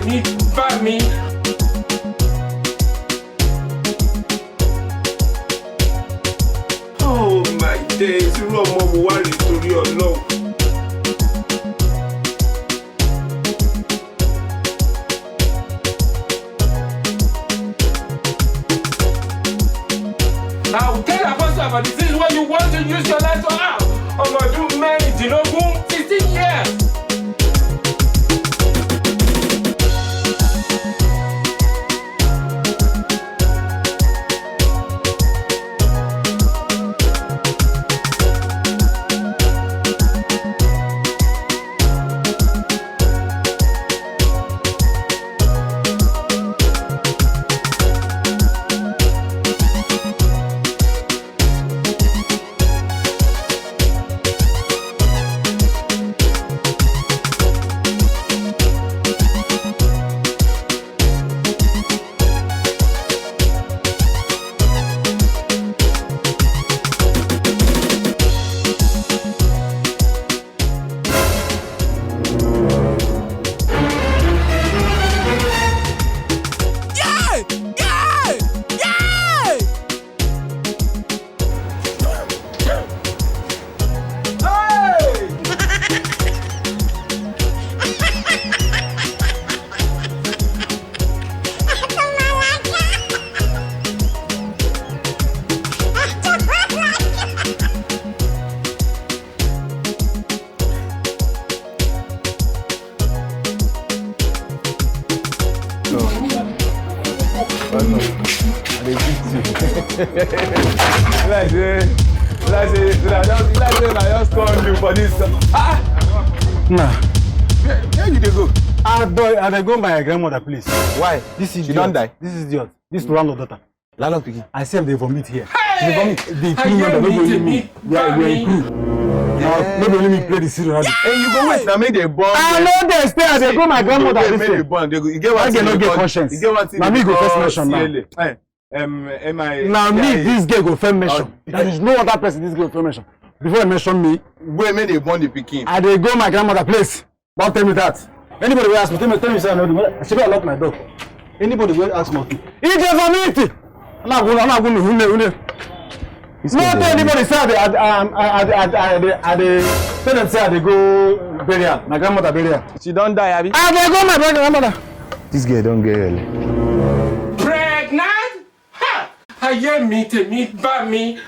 tèmi bá mi. Oh my days, irú ọmọ wo wá rè torí Ọlọ́run. I will tell Apostle about the things when you want to use your life to have. Ọmọ ọdún mẹ́rìndínlógún, 16 years. I go my grandmother, please. Why? This is she don't die. This is idiot. This is landlord daughter. Landlord picking. I see them they vomit here. Hey! They vomit. The crew member no go leave me. Yeah, we are crew. Now no go let me play the serial. Hey, you go wait. Now make they born. I know they stay. I dey go my grandmother. Make they born. They go. You get I one get thing. no get conscience. You get one thing. Now me go first mention now. Hey, MI. Now me this girl go first mention. There is no other person this girl go first mention. Before you mention me, Wait, make they born the picking. I dey go my grandmother place. Don't tell me that. Anybody will ask me, tell me say I know the I should be lock my door. Anybody will ask me. He dey vomit. I'm not going to who. Not tell anybody say I tell them say I dey go burial. My grandmother burial. She don't die, Abby. I dey go my grandmother. This girl don't get early. Pregnant? Ha! Ayé mi tèmi bá mi.